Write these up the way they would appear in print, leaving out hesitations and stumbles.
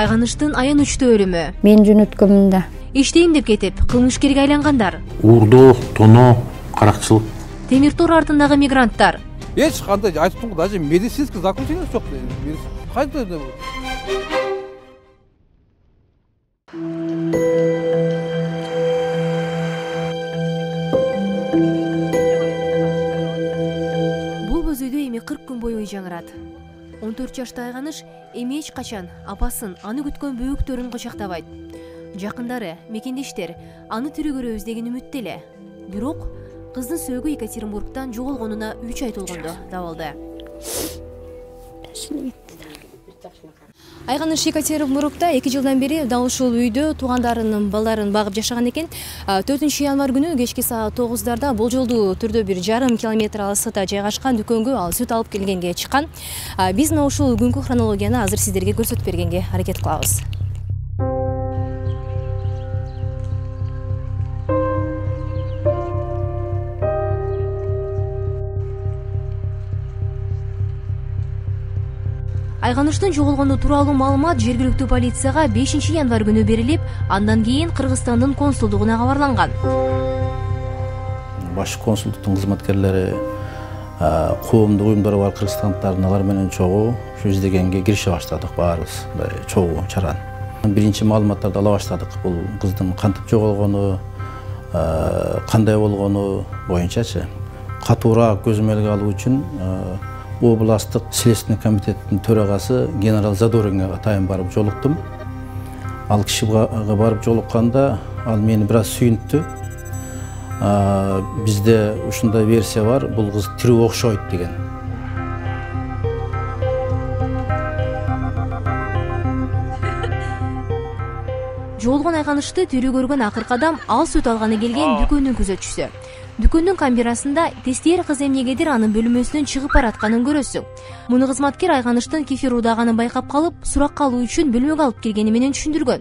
Айганыштын аянычтуу өлүмү. Мен жөнөткөмүн да. Иштейм деп кетип, кылмышкерге айлангандар. Уурдоо, тоноо, каракчылык. Темир тор артындагы мигранттар. Эч кандай айтып даже медицинский заключение жок. Кайда? Бул көзөйдө эми 40 күн бою үй жаңырат. 14 жаштагы Айганыш эми эч качан апасын, аны күткөн бөөктөрүн кочактабайт. Жакындары, мекендештер аны тирүү көрөбүз деген үмүттө эле. Бирок кыздын сөөгү Екатеринбургтан жоголгонуна 3 ай толгондо табылды. Айганыш Екатеринбургта 2 жылдан бери дал ушул үйдө туугандарынын балдарын багып жашаган экен. 4 январь күнү кечки саат 9:00 болжолдуу түрдө 1,5 километр алыстыкта жайгашкан дүкөнгө ал сүт алып келгенге чыккан. Биз мына ушул күнгү хронологияны азыр сиздерге көрсөтүп бергенге аракет кылабыз. Айганыштын жоголгону тууралуу маалымат жергиликтүү полицияга 5 январь күнү берилип, андан кийин Кыргызстандын консулдугуна кабарланган. Башкы консулдуктун кызматкерлери коомдук уюмдары бар кыргызстандыктардын алар менен чогуу ушу издегенге кирише баштадык баарыбыз, чогуу чаран. Биринчи маалыматтарды ала баштадык. Бул кыздын кантип жоголгону, кандай болгону боюнчачы катуураак көзөмөлгө алуу үчүн областык следственный комитеттин төрагасы генерал Задоринге атайын барып жолуктум. Ал кишиге барып жолукканда ал мени бир аз сүйүнттү. Бизде ушундай версия бар, бул кыз тирүү окшойт деген. Жоголгон Айганышты тирүү көргөн акыркы адам ал сүт алганы келген дүкөндүн күзөтчүсү. Дүкөндүн камерасында тестиер кыз эмнегедир анын бөлмөсүнөн чыгып баратканын көрөсүң. Муну кызматкер Айганыштын кефир уудаганын байкап калып, суракка алуу үчүн бөлмөгө алып келгени менен түшүндүргөн.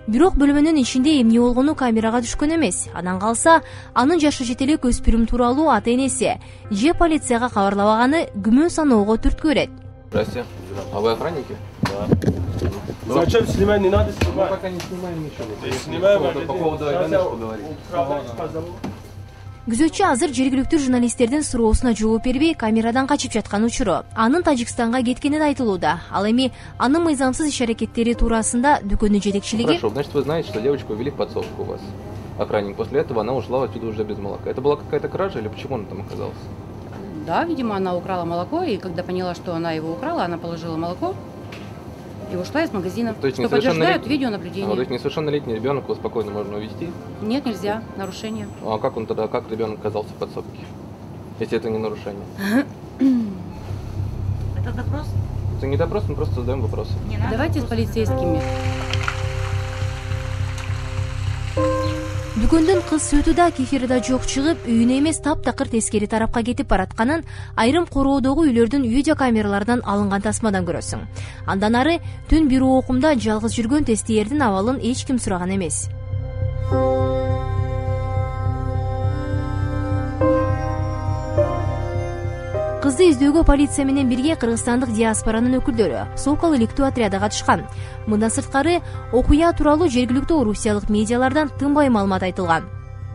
Бирок бөлмөнүн ичинде эмне болгону камерага түшкөн эмес. Анан калса, анын жашы жете элек өспүрүм тууралуу ата-энеси же полицияга кабарламаганы күмөн саноого түрткү берет. Здрасте. А вы охранники? Да. Зачем снимать? Не надо снимать. Пока не снимаем ничего. Снимаем. По поводу Айганыш поговорим. Күзөтчү азыр жергиликтүү журналисттердин суроосуна жооп бербей камерадан качып жаткан учуру. Анын Тажикстанга кеткени да айтылууда. Ал эми анын мыйзамсыз иш-аракеттери туурасында дүкөндүн жетекчилиги. Хорошо, значит, вы знаете, что девочку ввели в подсобку у вас. Охранник. После этого она ушла отсюда уже без молока. Это была какая-то кража или почему она там оказалась? Да, видимо, она украла молоко, и когда поняла, что она его украла, она положила молоко и ушла из магазина. То есть что подтверждают видеонаблюдение. То есть несовершеннолетний ребенок его спокойно можно увезти? Нет, нельзя. Нарушение. А как он тогда, как ребенок оказался в подсобке? Если это не нарушение? Это допрос? Это не допрос, мы просто задаем вопросы. Давайте с полицейскими. Дүкөндүн кыз сүтү да кефири да жок чыгып, үйүнө эмес таптакыр тескери тарапка кетип баратканын айрым короодогу үйлөрдүн видеокамералардан алынган тасмадан көрөсүң. Андан ары түн бир окумда жалгыз жүргөн тестиердин абалын эч ким сураган эмес. Кызды издөөгө полиция менен бирге кыргызстандык диаспоранын өкүлдөрү Сокол иликтүү отряды катышкан. Мындан сырткары окуя тууралуу жергиликтүү орусиялык медиалардан тынбай маалымат айтылган.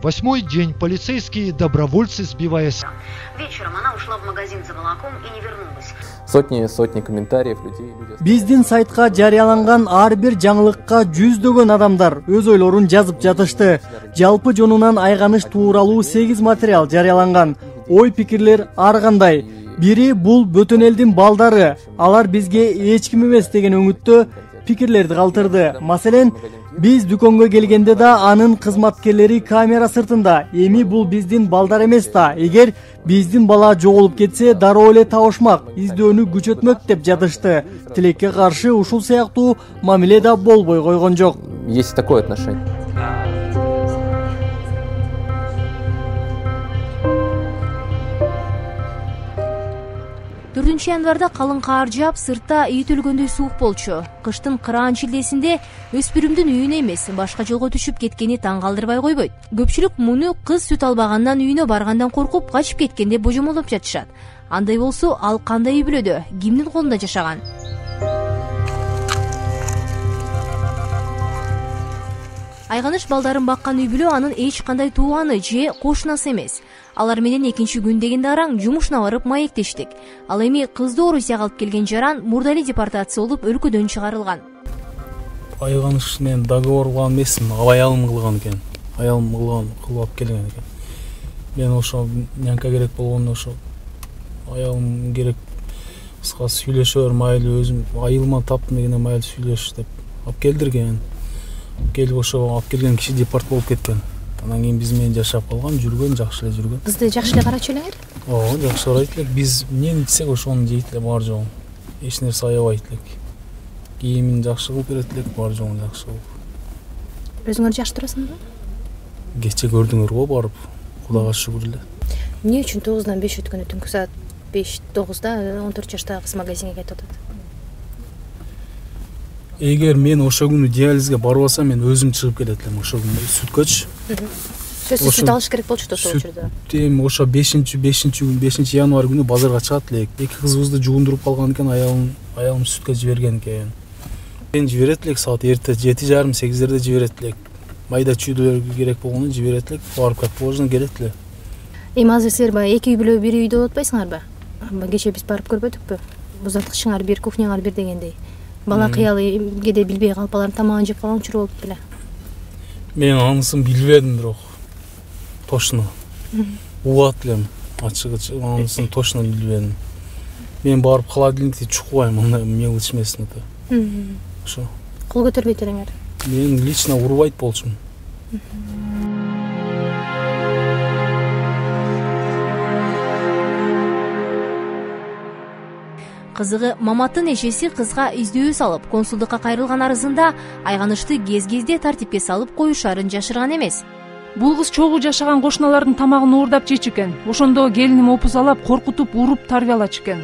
8-й день полицейские добровольцы, сбиваясь. Вечером она ушла в магазин за молоком и не вернулась. Сотни комментариев людей. Биздин сайтка жарыяланган ар бир жаңылыкка жүздөгөн адамдар өз ойлорун жазып жатышты. Жалпы жонунан Айганыш тууралуу 8 материал жарыяланган. Ой пикирлер ар кандай. Бири бул бөтөн элдин балдары, алар бизге эч ким эмес деген өңүттө пикирлерди калтырды. Маселен, биз дүкөнгө келгенде да анын кызматкерлери камера сыртында. Эми бул биздин балдар эмес да. Эгер биздин бала жоголуп кетсе, дароо эле табышмак, издөөнү күчөтмөк деп жатышты. Тилекке каршы ушул сыяктуу мамиле да болбой койгон жок. Есть такое отношение. 4 январда калың каар жаап, сыртта ийит өлгөндөй суук болчу. Кыштын кыраан шилдесинде өспүрүмдүн үйүнө эмес, башка жолго түшүп кеткени таң калтырбай койбойт. Көпчүлүк муну кыз сүт албагандан үйүнө баргандан коркуп качып кеткенде божомолоп жатышат. Андай болсо, ал кандай үй бүлөдө, кимдин колунда жашаган? Айганыш балдарын баккан үй бүлө анын эч кандай тууганы же кошунасы эмес. Алар менен экинчи күн дегенде араң жумушуна барып маектештик. Ал эми кызды Орусияга алып келген жаран мурда эле депортация болуп өлкөдөн чыгарылган. Айганыш мен договор кылган эмесмин, аялым кылган экен. Аялым кылып алып келген экен. Мен ошо нянка керек болгондо ошо аялым керек кыска сүйлөшөр, майлы өзүм айылыма таптым дегенде майлы сүйлөш деп алып келдирген. Келип ошо алып келген киши депорт болуп кеткен. Анан кийин биз менен жашап калган, жүргөн, жакшы эле жүргөн. Кызды жакшы эле карачу элеңер? Ооба, жакшы карайт элек. Биз эмнени ичсек ошону жейт эле бар жогун. Эч нерсе аябайт элек. Кийимин жакшы кылып берет элек, бар жогун жакшы кылып. Өзүңөр жакшы турасыңарбы? Кече көрдүңөр го барып, Кудайга шүгүр эле. Эмне үчүн 9-дан 5 өткөндө түнкү саат 5-9-да 14 жаштагы кыз магазинге кетип атат? Эгер мен ошо күнү диализге барбасам, мен өзүм чыгып келет элем ошо күнү сүткөчү. Сөзсүз сүт алыш керек болчу да ошол учурда. Тем ошо 5 январь күнү базарга чыгат элек. Эки кызыбызды жуундуруп калган экен, аялым сүткө жиберген экен. Мен жиберет элек саат эрте 7:30-8-дерде жиберет элек. Майда чүйдөлөргө керек болгону жиберет элек, барып как положено келет эле. Эми азыр силер баягы эки үй бүлө бир үйдө болуп атпайсыңарбы? Кече биз барып көрбөдүкпү? Бузаткычыңар бир, кухняңар бир дегендей. Бала кыялы кеде билбей калып алар тамагын жеп калган учур болуп беле. Мен анысын билбедим бирок. Точно. Угат элем. Ачыгы анысын точно билбедим. Мен барып холодильникти чукпайм, мындай мелочь эмесин да. Ошо. Кол көтөрбөйт элеңер? Мен лично урбайт болчумун. Кызыгы Маматтын эжеси кызга издөө салып, консулдукка кайрылган арызында Айганышты кез-кезде тартипке салып коюшарын жашырган эмес. Бул кыз чогуу жашаган кошуналардын тамагын уурдап жечү экен. Ошондо келиним опузалап, коркутуп, уруп тарбиялачу экен.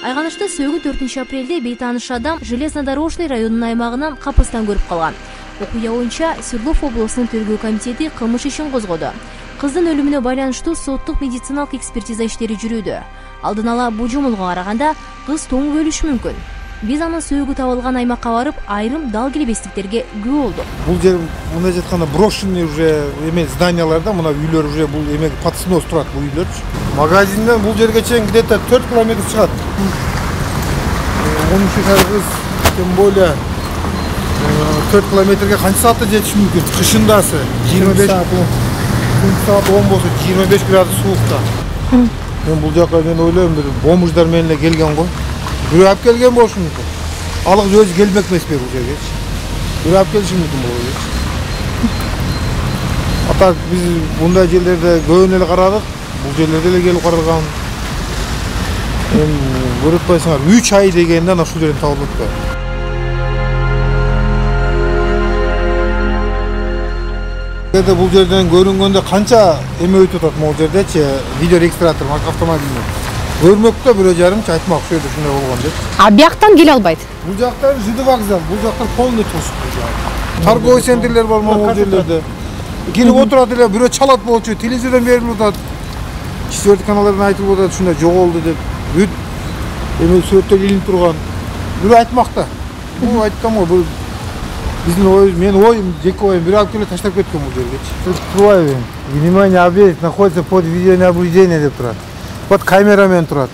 Айганышты сөөгү 4 апрелде бейтааныш адам Железнодорожный районунун аймагынан капыстан көрүп калган. Окуя боюнча Свердлов облусунун тергөө комитети кылмыш ишин козгоду. Кыздын өлүмүнө байланыштуу соттук медициналык экспертиза иштери жүрүүдө. Алдын ала божомолго караганда кыз тоңуп өлүшү мүмкүн. Биз анын сөөгү табылган аймакка барып, айрым дал келбестиктерге күбө болдук. Бул жер мындай жатканда брошенный уже эме зданияларда, мына үйлөр уже бул эме подснос турат бул үйлөр. Магазинден бул жерге чейин где-то 4 километр чыгат. Onun için kız tüm böyle 4 kilometrege kaç saatte yetişir mümkün? Kışındası 25 saat 10 bolsa 25 gradus soğukta. Ben bu jakka men oylayım bir bomujlar menle gelgen koy. Bir alып kelgen bolsun mümkün. Alık özü gelmek emes be bu жерге. Bir alып kelişi mümkün bu yer. Ata biz bunday yerlerde göğün ele karadık. Bu yerlerde ele gelip karalgan. Көрөтпайсыңар 3 ай дегенден ушул жерден табылып атты. Эде бул жерден көрүнгөндө канча эме өтүп атат могу жердечи, видео регистратор автомобилин. Көрмөктө 1,5 айтмак ошо жерде ушундай болгон деп. А бияктан келе албайт. Бул жактан ЖД вокзал, бул жактан полный тосуп. Торговый центрлер бар могу жерлерде. Келип отурат эле, бирөө чалат болчу, телевизордон берилип атат. 4 каналдардан айтылып атат, ушундай жоголду деп. Бүт эме сүрөттөр илинип турган. Бирөө айтмакта. Бул айткан го, бул биздин ой, менин оюм, жеке оюм, бирөө алып келип таштап кеткен бул жерге. Турбайбы. Внимание, объект находится под видеонаблюдение деп турат. Под камерамен турат.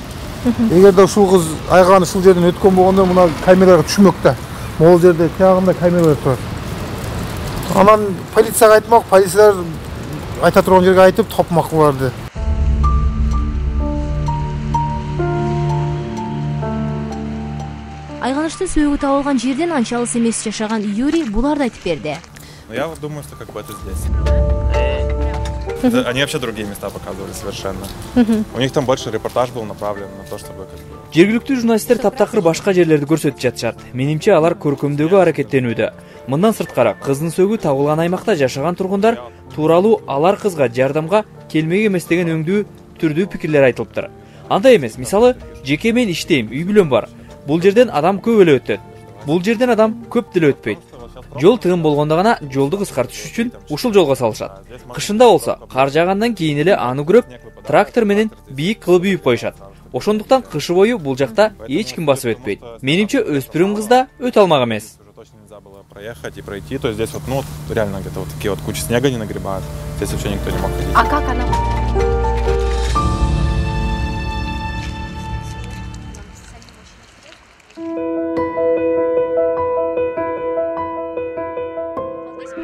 Эгерде ушул кыз айганы ушул жерден өткөн болгондо мына камерага түшмөктө. Могул жерде тиягында камералар турат. Анан полицияга айтмак, полициялар айта турган жерге айтып тапмак буларды. Айганыштын сөөгү табылган жерден анча алыс эмес жашаган Юрий буларды айтып берди. Я думаю, что как бы это здесь. Они вообще другие места показывали совершенно. У них там больше репортаж был направлен на то, чтобы Жергиликтүү журналисттер таптакыр башка жерлерди көрсөтүп жатышат. Менимче алар көркөмдөөгө аракеттенүүдө. Мындан сырткары кыздын сөөгү табылган аймакта жашаган тургундар тууралуу алар кызга жардамга келмек эмес деген өңдүү түрдүү пикирлер айтылыптыр. Андай эмес, мисалы, жеке мен иштейм, үй бүлөм бар. Бул жерден адам көп эле өтөт. Бул жерден адам көп деле өтпөйт. Жол тыгын болгондо гана жолду кыскартыш үчүн ушул жолго салышат. Кышында болсо, кар жаагандан кийин эле аны күрөп, трактор менен бийик кылып үйүп коюшат. Ошондуктан кышы бою бул жакта эч ким басып өтпөйт. Менимче өспүрүм кыз да өтө алмак эмес. проехать и пройти, то здесь вот, ну, реально где-то вот такие вот кучи снега не нагребают. Здесь вообще никто не мог ходить. А как она?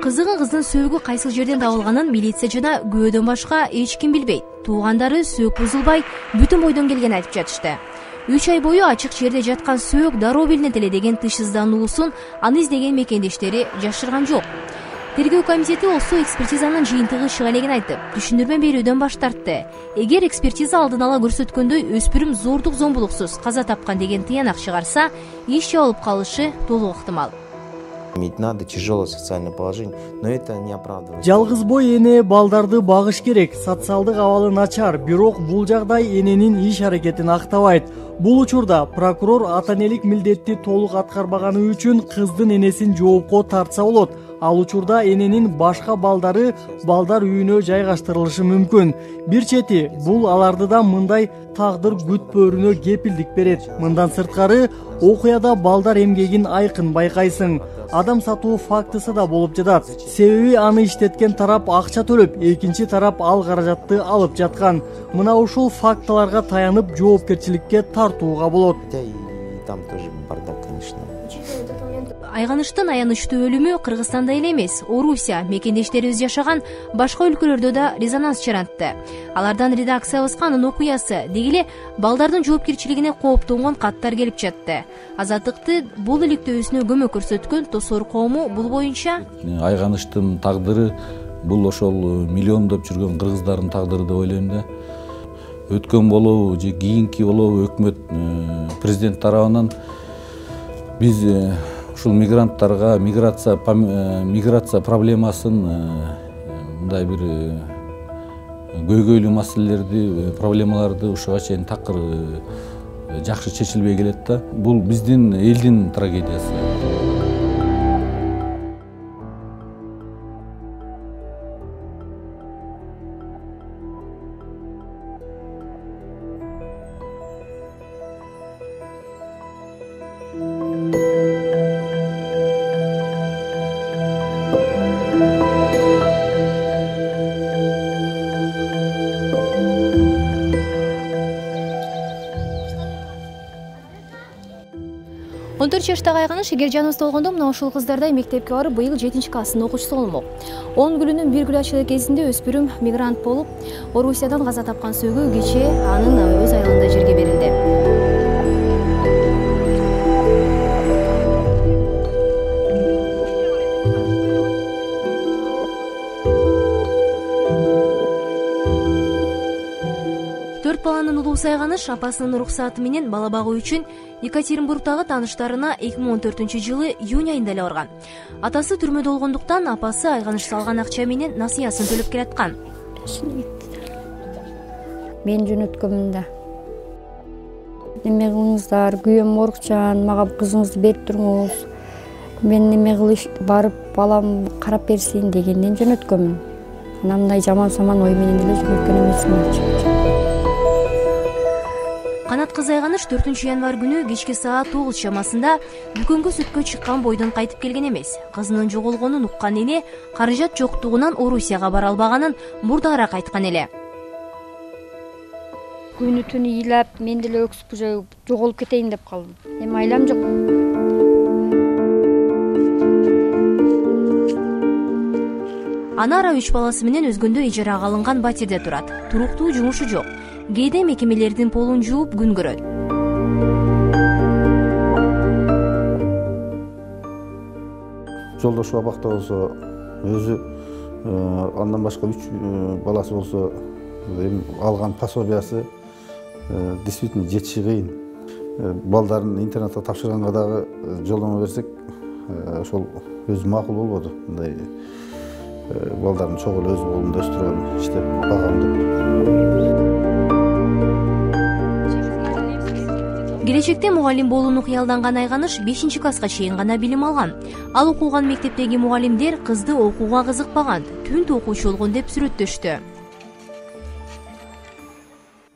Кызыгы кыздын сөөгү кайсыл жерден табылганын милиция жана күбөдөн башка эч ким билбейт. Туугандары сөөк бузулбай бүтүн бойдон келгенин айтып жатышты. 3 ай бою ачык жерде жаткан сөөк дароо билинет эле деген тышсыздануусун аны издеген мекендештери жашырган жок. Тергөө комитети болсо экспертизанын жыйынтыгы чыга элегин айтып, түшүндүрмө берүүдөн баш тартты. Эгер экспертиза алдын ала көрсөткөндөй өспүрүм зордук зомбулуксуз каза тапкан деген тыянак чыгарса, иш жабылып калышы толук ыктымал. Надо тяжелое социальное положение, но это не оправдывает. Жалгыз бой эне балдарды багыш керек. Социалдык абалы начар, бирок бул жагдай эненин иш аракетин актабайт. Бул учурда прокурор ата-энелик милдетти толук аткарбаганы үчүн кыздын энесин жоопко тартса болот. Ал учурда эненин башка балдары балдар үйүнө жайгаштырылышы мүмкүн. Бир чети, бул аларды да мындай тагдыр күтпөрүнө кепилдик берет. Мындан сырткары окуяда балдар эмгегин айкын байкайсың. Адам сатуу фактысы да болуп жатат. Себеби аны иштеткен тарап акча төлөп, экинчи тарап ал каражатты алып жаткан. Мына ушул фактыларга таянып жоопкерчиликке тартууга болот. Там тоже бардак, конечно. Айганыштын аянычтуу өлүмү Кыргызстанда эле эмес, Орусия мекендештерибиз жашаган башка өлкөлөрдө да резонанс чарантты. Алардан редакциябызга анын окуясы, деги эле балдардын жоопкерчилигине кооптонгон каттар келип жатты. Азаттыкты бул иликтөөсүнө көмөк көрсөткөн Тосор коому бул боюнча айганыштын тагдыры бул ошол миллиондоп жүргөн кыргыздардын тагдыры деп ойлойм да. Өткөн болобу же кийинки болобу өкмөт президент тарабынан биз ушул мигранттарга миграция проблемасын мындай бир көйгөйлүү маселелерди, проблемаларды ушуга чейин такыр жакшы чечилбей келет да. Бул биздин элдин трагедиясы. Жаштагы Айганыш эгер жаныбызда болгондо мына ушул кыздардай мектепке барып быйыл 7-класстын окуучусу болмок. 10 гүлүнүн бир гүл ачылы кезинде өспүрүм мигрант болуп, Орусиядан каза тапкан сөөгү кечээ анын өз айылында жерге берилди. Баланын улуусу Айганыш апасынын уруксаты менен бала багуу үчүн Екатеринбургдагы тааныштарына 2014-жылы июнь айында эле барган. Атасы түрмөдө болгондуктан апасы Айганыш салган акча менен насыясын төлөп келаткан. Мен жөнөткөмүн да. Неме кылыңыздар, күйөөм оорукчан, мага кызыңызды берип туруңуз. Мен неме кылыш барып балам карап берсин дегенден жөнөткөмүн. Анан мындай жаман саман ой менен эле жөнөткөн эмесмин. Канат кыз Айганыш 4-январь күнү кечки саат 9 чамасында дүкөнгө сүткө чыккан бойдон кайтып келген эмес. Кызынын жоголгонун уккан эне каражат жоктугунан Орусияга бара албаганын мурдараак айткан эле. Күнү түнү ыйлап, мен деле өксүп жоголуп кетейин деп калдым. Эми айлам жок. Анара 3 баласы менен өзгөндө ижарага алынган батирде турат. Туруктуу жумушу жок. Кээде мекемелердин полун жууп күн көрөт. Жолдошу абакта болсо өзү, андан башка 3 баласы болсо алган пособиясы действительно жетиши кыйын. Балдарын интернетке тапшырганга дагы жолдомо берсек, ошол өзү макул болбоду. Мындай балдарын чогуу өз колунда өстүргөн иштеп багам деп. Келечекте мугалим болууну кыялданган Айганыш 5-класска чейин гана билим алган. Ал окуган мектептеги мугалимдер кызды окууга кызыкпаган, түнт окуучу болгон деп сүрөттөштү.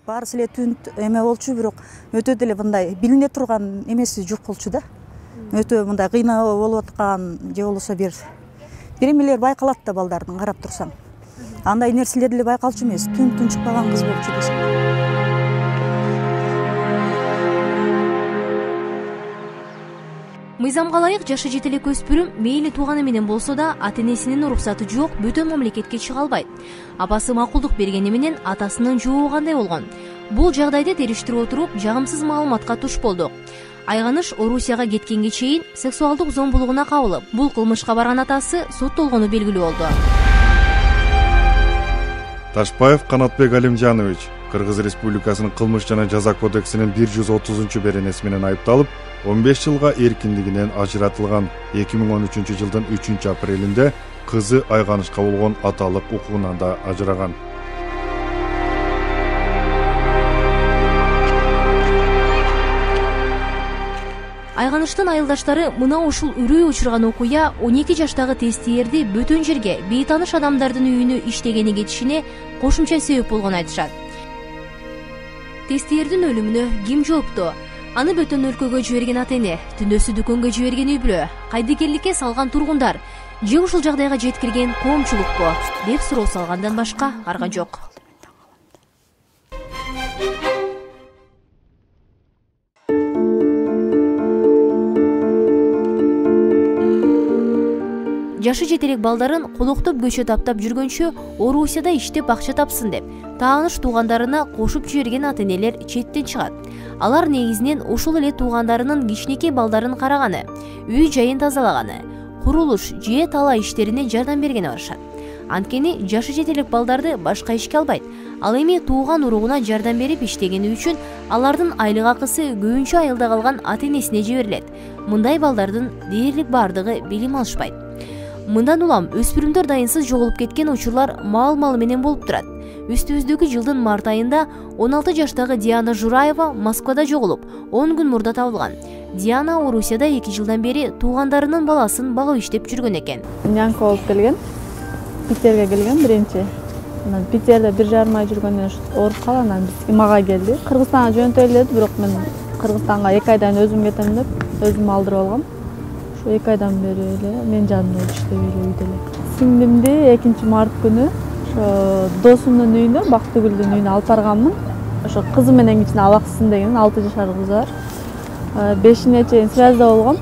Баарысы эле түнт эме болчу, бирок өтө деле мындай билине турган эмеси жок болчу да. өтө мындай кыйноо болуп аткан же болбосо бир эмелер байкалат да балдардын карап турсаң. Андай нерселер деле байкалчу эмес, түн чыкпаган кыз болчу десем. Мыйзамга ылайык жашы жете элек өспүрүм мейли тууганы менен болсо да ата-энесинин уруксаты жок бөтөн мамлекетке чыга албайт. Апасы макулдук бергени менен атасынын жообу кандай болгон? Бул жагдайды териштирип отуруп жагымсыз маалыматка туш болдук. Айганыш Орусияга кеткенге чейин сексуалдык зомбулугуна кабылып, бул кылмышка барган атасы соттолгону белгилүү болду. Ташпаев Канатбек Алимжанович Кыргыз Республикасынын кылмыш жана жаза кодексинин 130-беренеси менен айыпталып, 15 жылга эркиндигинен ажыратылган. 2013 жылдын 3-апрелинде кызы Айганышка болгон аталык укугунан да ажыраган. Айганыштын айылдаштары мына ушул үрөй учурган окуя 12 жаштагы тестиерди бөтөн жерге бейтаныш адамдардын үйүнө иштегени кетишине кошумча себеп болгонун айтышат. Тестиердин өлүмүнө ким жоопту? Аны бөтөн өлкөгө жиберген ата-эне, түндөсү дүкөнгө жиберген үй бүлө, кайдыгерликке салган тургундар же ушул жагдайга жеткирген коомчулукпу деп суроо салгандан башка арга жок. Жашы жетелек балдарын колоктоп көчө таптап жүргөнчө Орусияда иштеп акча тапсын деп тааныш туугандарына кошуп жиберген ата-энелер четтен чыгат. Алар негизинен ушул эле туугандарынын кичинекей балдарын караганы, үй жайын тазалаганы, курулуш же талаа иштерине жардам бергени барышат. Анткени жашы жетелек балдарды башка ишке албайт. Ал эми тууган уругуна жардам берип иштегени үчүн алардын айлык акысы көбүнчө айылда калган ата-энесине жиберилет. Мындай балдардын дээрлик бардыгы билим алышпайт. Мындан улам өспүрүмдөр дайынсыз жоголуп кеткен учурлар маал-маал менен болуп турат. Үстүбүздөгү жылдын март айында 16 жаштагы Диана Жураева Москвада жоголуп, 10 күн мурда табылган. Диана Орусияда 2 жылдан бери туугандарынын баласын багып иштеп жүргөн экен. Нянка болуп келген. Питерге келген биринчи. Анан Питерде 1,5 ай жүргөндөн ооруп калган, анан бизге мага келди. Кыргызстанга жөнөтөлү деди, бирок мен Кыргызстанга 2 айдан өзүм кетем деп, өзүм алдырып алгам. 2 айдан бери эле мен жанымда иштеп үйдө эле. Сиңдимди 2-март күнү ошо досумдун үйүнө, Бактыгүлдүн үйүнө алып барганмын. Ошо кызы менен кичине абаксызсың деген 6 жашар кызы бар. 5-ине чейин связда болгом.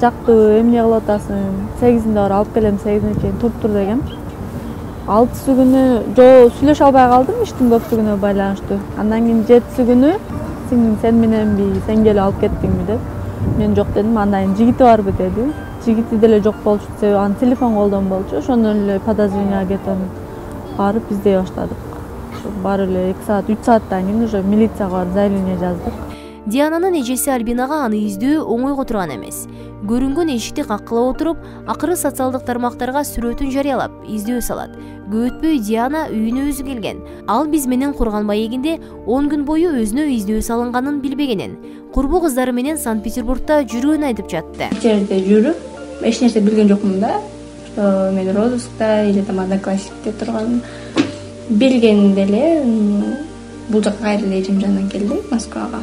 Жактуу эмне кылып атасың? 8-inde бар алып келем, 8-ине чейин туруп тур дегем. 6-сы күнү сүйлөшө албай калдым иштин көптүгүнө байланыштуу. Андан кийин 7-си күнү сиңдим сен мененби, сен келип алып кеттиңби деп. Мен жок дедим, андан кийин жигити барбы деди. Жигити деле жок болчу, себеби анын телефон колдон болчу. Ошондон эле подозрениега кетип барып издей баштадык. Барып эле 2 саат, 3 сааттан кийин уже милицияга барып заявление жаздык. Диананын эжеси Альбинага аны издөө оңойго турган эмес. Көрүнгөн эшикти каккылап отуруп, акыры социалдык тармактарга сүрөтүн жарыялап, издөө салат. Көп өтпөй Диана үйүнө өзү келген. Ал биз менен курган маегинде 10 күн бою өзүнө издөө салынганын билбегенин, курбу кыздары менен Санкт-Петербургда жүргөнүн айтып жатты. Жерде жүрүп, эч нерсе билген жокмун да. Что мен розыскта или там одноклассникте турган билгенде эле бул жакка кайра эле эжем жанынан келди Москвага.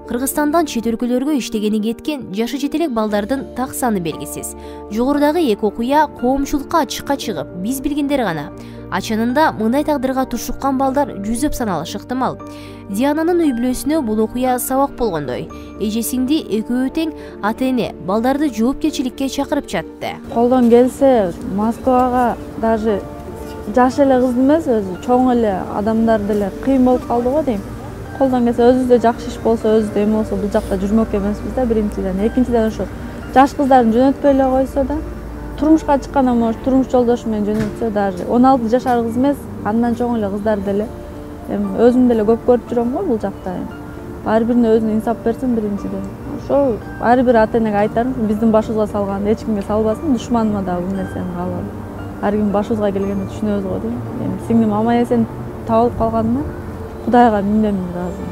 Кыргызстандан чет өлкөлөргө иштегени кеткен жашы жетелек балдардын так саны белгисиз. Жогорудагы 2 окуя коомчулукка ачыкка чыгып, биз билгендер гана. Ачанында мындай тагдырга тушуккан балдар жүзөп саналышы ыктымал. Диананын үй бүлөсүнө бул окуя сабак болгондой. Эжесиңди экөө тең ата-эне балдарды жоопкерчиликке чакырып жатты. Колдон келсе Москвага даже жаш эле кыз эмес, өзү чоң эле адамдар деле кыйын болуп калды го дейм. Колдон келсе өзүбүздө жакшы иш болсо, өзүбүздө эме болсо бул жакта жүрмөк эмеспиз да биринчиден. Экинчиден ошо жаш кыздарын жөнөтпөй эле койсо да, турмушка чыккандан может турмуш жолдошу менен жөнөтсө даже 16 жашар кыз эмес, андан чоң эле кыздар деле эми өзүм деле көп көрүп жүрөм го бул жакта. Ар бирине өзүнө инсап берсин биринчиден. Ошо ар бир ата-энеге айтарым, биздин башыбызга салганды эч кимге салбасын, душманыма да бул нерсени каалабайм. Ар ким башыбызга келгенди түшүнөбүз го дейм. Эми сиңдим аман-эсен табылып калганына Кудайга миңден миң ыраазымын.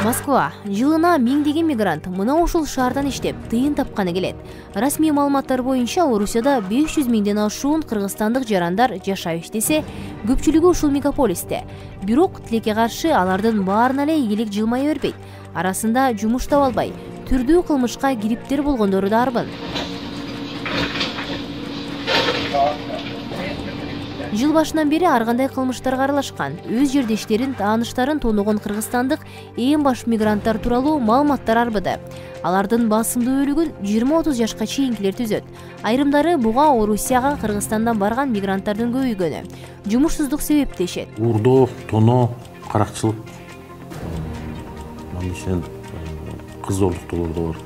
Москва жылына миңдеген мигрант мына ушул шаардан иштеп тыйын тапканы келет. Расмий маалыматтар боюнча Орусияда 500 миңден ашуун кыргызстандык жарандар жашайт десе, көпчүлүгү ушул мегаполисте. Бирок тилекке каршы алардын баарына эле ийгилик жылмай бербейт. Арасында жумуш таба албай, түрдүү кылмышка кириптер болгондору да арбын. Жыл башынан бери ар кандай кылмыштарга аралашкан, өз жердештерин, тааныштарын тоногон кыргызстандык эң баш мигранттар тууралуу маалыматтар арбыды. Алардын басымдуу бөлүгүн 20-30 жашка чейинкилер түзөт. Айрымдары буга Орусияга Кыргызстандан барган мигранттардын көбөйгөнү, жумушсуздук себептешет. Уурдоо, тоно, каракчылык, кыз зорлуктуулар да бар.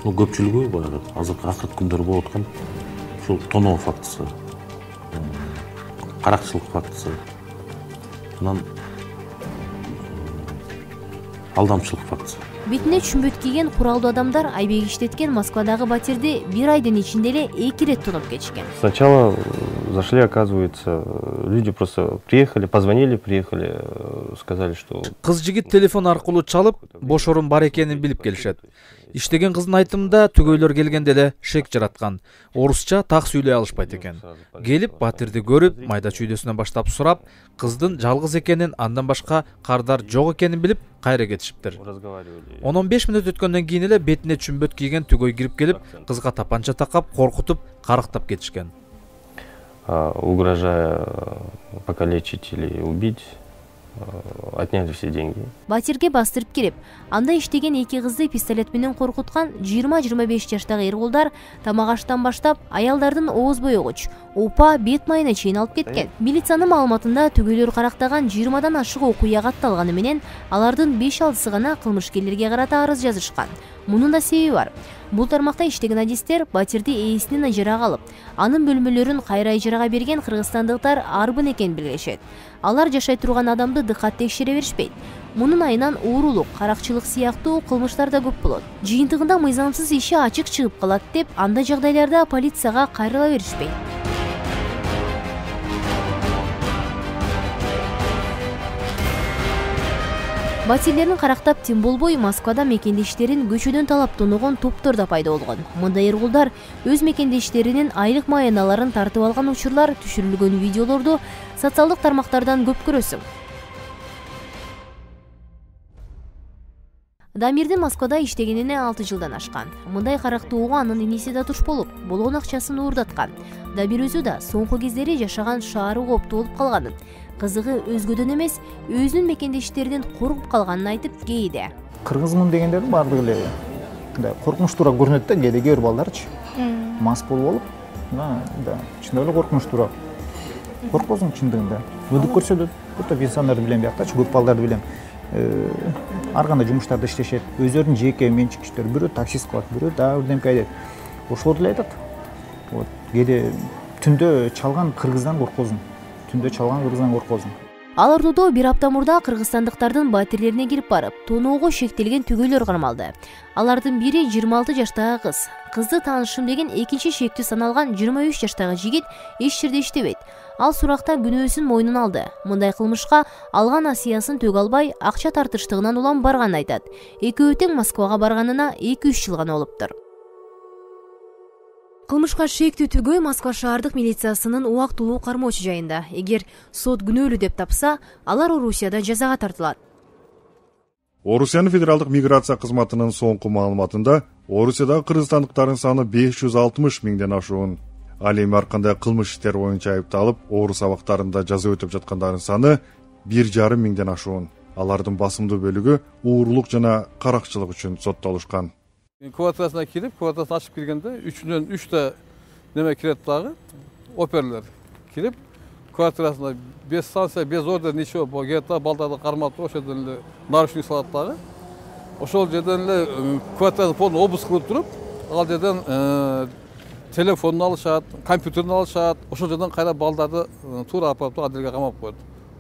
Көпчүлүгү баягы азыркы акыркы күндөр болуп аткан ушул тоно фактысы, каракчылык фактысы, анан алдамчылык фактысы. Бетине чүмбөт кийген куралдуу адамдар айбек иштеткен Москвадагы батирди бир айдын ичинде эле 2 рет тонуп кетишкен. Сначала зашли, оказывается, люди просто приехали, позвонили, приехали, сказали, что... Кыз жигит телефон аркылуу чалып, бош орун бар экенин билип келишет. Иштеген кыздын айтымында түгөйлөр келгенде эле шек жараткан. Орусча так сүйлөй алышпайт экен. Келип батирди көрүп, майда чүйдөсүнөн баштап сурап, кыздын жалгыз экенин, андан башка кардар жок экенин билип, кайра кетишиптир. 10-15 минут өткөндөн кийин эле бетине чүмбөт кийген түгөй кирип келип, кызга тапанча такап, коркутуп, карыктап кетишкен. Угрожая покалечить или убить, отняли все деньги. Батирге бастырып кирип, анда иштеген 2 кызды пистолет менен коркуткан 20-25 жаштагы эрголдар тамак аштан баштап аялдардын ооз боёгуч, упа, бет майына чейин алып кеткен. Милициянын маалыматында түгөйлөр карактаган 20дан ашык окуя катталганы менен алардын 5-6сы гана кылмышкерлерге карата арыз жазышкан. Мунун да себеби бар. Бул тармакта иштеген адистер батирди ээсинин ижарага алып, анын бөлмөлөрүн кайра ижарага берген кыргызстандыктар арбын экенин белгилешет. Алар жашай турган адамды дыкат текшере беришпейт. Мунун айынан уурулук, каракчылык сыяктуу кылмыштар да көп болот. Жыйынтыгында мыйзамсыз иши ачык чыгып калат деп, андай жагдайларда полицияга кайрыла беришпейт. Батирлерин карактап тим болбой Москвада мекендештерин көчөдөн талап тоногон топтор да пайда болгон. Мындай эрголдар өз мекендештеринин айлык маяналарын тартып алган учурлар түшүрүлгөн видеолорду социалдык тармактардан көп көрөсүң. Дамирдин Москвада иштегенине 6 жылдан ашкан. Мындай карактууга анын иниси да туш болуп, болгон акчасын уурдаткан. Дамир өзү да соңку кездери жашаган шаары кооптуу болуп калганын, кызыгы өзгөдөн эмес, өзүнүн мекендештеринен коркуп калганын айтып кейде. Кыргызмын дегендердин баардыгы эле мындай коркунучтуураак көрүнөт да, кээ бир балдарчы. Мас болуп алып, да, чындап эле коркунучтуураак. Коркосуң чындыгында. Өдүк көрсөтөт. Бутта пенсионерди билем бияктачы, көп балдарды билем. Ар кандай жумуштарда иштешет. Өздөрүнүн жеке менчик иштери, бирөө таксист кылат, бирөө дагы бирдемке айтат. Ошолор эле айтат. Вот, кээде түндө чалган кыргыздан коркосуң. Түндө чалган кыргыздан коркосуң. Ал ортодо бир апта мурда кыргызстандыктардын батирлерине кирип барып, тоноого шектелген түгөйлөр кармалды. Алардын бири 26 жаштагы кыз. Кызды таанышым деген экинчи шектүү саналган 23 жаштагы жигит эч жерде иштебейт. Ал суракта күнөөсүн мойнуна алды. Мындай кылмышка алган асыясын төг албай, акча тартыштыгынан улам барганын айтат. Экөө тең Москвага барганына 2-3 жыл гана болуптур. Кылмышка шектүү түгөй Москва шаардык милициясынын убактылуу кармоочу жайында. Эгер сот күнөөлүү деп тапса, алар Орусияда жазага тартылат. Орусиянын федералдык миграция кызматынын соңку маалыматында Орусиядагы кыргызстандыктардын саны 560 миңден ашуун. Ал эми ар кандай кылмыш иштери боюнча айыпталып, орус абактарында жаза өтөп жаткандардын саны 1,5 миңден ашуун. Алардын басымдуу бөлүгү уурулук жана каракчылык үчүн соттолушкан. Квартирасына кирип, квартирасын ачып киргенде 3-дөн 3 неме кирет дагы, оперлер кирип, квартирасына без санкция, без ордер ничего, бо гетта балдарды кармап туруп, ошол жерден эле нарушение салат дагы. Ошол жерден эле квартираны полный обыск кылып туруп, ал жерден телефонун алышат, компьютерин алышат, ошол жерден кайра балдарды туура апарып адилге камап коет.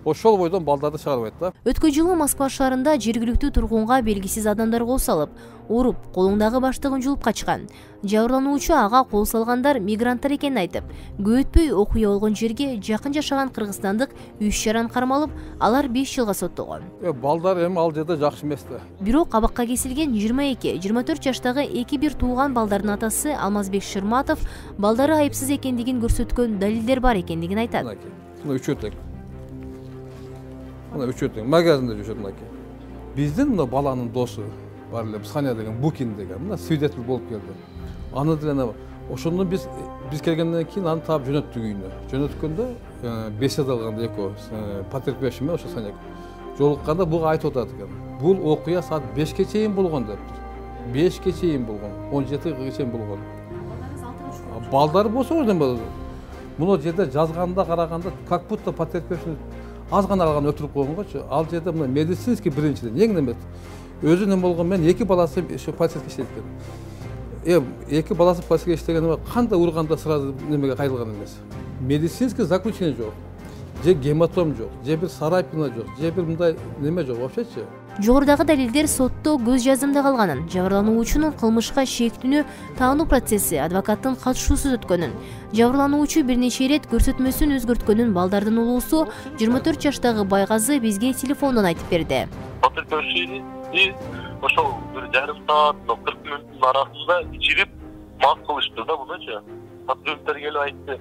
ошол бойдон балдарды чыгарбайт да. Өткөн жылы Москва шаарында жергиликтүү тургунга белгисиз адамдар кол салып, уруп, колуңдагы баштыгын жулуп качкан. Жабырлануучу ага кол салгандар мигранттар экенин айтып, көп өтпөй окуя болгон жерге жакын жашаган кыргызстандык 3 жаран кармалып, алар 5 жылга соттолгон. Балдар эми ал жерде жакшы эмес да. Бирок кабакка кесилген 22-24 жаштагы эки бир тууган балдардын атасы Алмазбек Шырматов балдары айыпсыз экендигин көрсөткөн далилдер бар экендигин айтат. Мына үчөө тең магазинде жүрөт мынакей. Биздин мына баланын досу бар эле Саня деген Букин деген мына свидетель болуп келди. Аны деле ошондон биз келгенден кийин аны таап жөнөттүк үйүнө. Жөнөткөндө беседа алганда экөө потерпевший менен ошо Саня жолукканда буга айтып атат экен. Бул окуя саат 5ке чейин болгон дептир. 5ке чейин болгон, 17ге чейин болгон. Балдар болсо муну жерде жазганда караганда как будто потерпевший аз гана алган өтүрүп койгонгочу, ал жерде мына медицинский биринчиден эң неме өзүнүн болгон мен эки баласы ошо полицейге иштейт экен. Эки баласы полицейге иштеген кандай урганда сразу немеге кайрылган эмес. Медицинский заключение жок. Же гематом жок, же бир царапина жок, же бир мындай неме жок вообще-чы. Жогорудагы далилдер сотто көз жазымда калганын, жабырлануучунун кылмышка шектүүнү таануу процесси адвокаттын катышуусуз өткөнүн, жабырлануучу бир нече ирет көрсөтмөсүн өзгөрткөнүн балдардын улуусу 24 жаштагы Байгазы бизге телефондон айтып берди. Потерпевший ошол бир жарым саат, 40 мүнөттүн арасында ичирип мас кылышты да мунучу. Пациенттер келип айтты: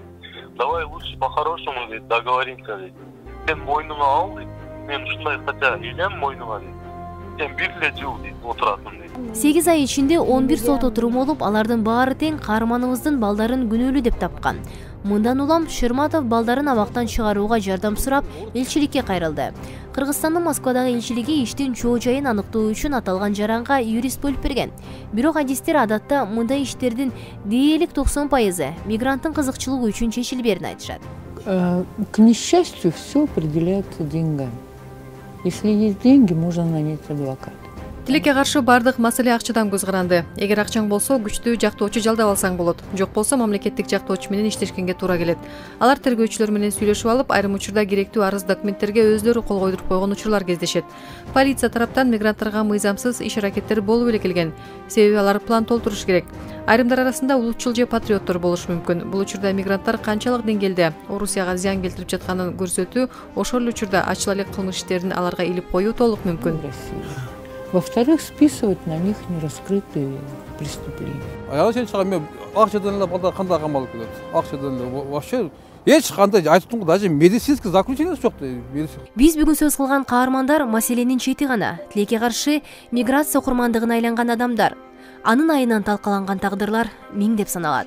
"Давай лучше по-хорошему договоримся", дейт. "Сен мойнуңа ал", дейт. "Мен ушундай хотя илем мойнуңа", дейт. "Сен бир эле жыл дейт отурасың", дейт. 8 ай ичинде 11 сот отуруму болуп, алардын баары тең каарманыбыздын балдарын күнөөлүү деп тапкан. Мындан улам Шырматов балдарын абактан чыгарууга жардам сурап, элчиликке кайрылды. Кыргызстандын Москвадагы элчилиги иштин чоо жайын аныктоо үчүн аталган жаранга юрист бөлүп берген. Бирок адистер адатта мындай иштердин дээрлик 90% мигранттын кызыкчылыгы үчүн чечилберин айтышат. К несчастью, все определяется деньгами. Если есть деньги, можно нанять адвоката. Тилекке каршы бардык маселе акчадан көз каранды. Эгер акчаң болсо, күчтүү жактоочу жалдап алсаң болот. Жок болсо, мамлекеттик жактоочу менен иштешкенге туура келет. Алар тергөөчүлөр менен сүйлөшүп алып, айрым учурда керектүү арыз документтерге өздөрү кол койдуруп койгон учурлар кездешет. Полиция тараптан мигранттарга мыйзамсыз иш аракеттер болуп эле келген. Себеби алар план толтуруш керек. Айрымдар арасында улутчул же патриоттор болушу мүмкүн. Бул учурда мигранттар канчалык деңгээлде Орусияга зыян келтирип жатканын көрсөтүү, ошол эле учурда ачыла элек кылмыш иштерин аларга илип коюу толук мүмкүн. Во-вторых, списывать на них нераскрытые преступления. Аял сен чыгам мен акчадан эле балдар кандай камалып келет. Акчадан эле вообще эч кандай айтып даже медицинский заключение жок. Биз бүгүн сөз кылган каармандар маселенин чети гана. Тилекке каршы миграция курмандыгына айланган адамдар. Анын айынан талкаланган тагдырлар миң деп саналат.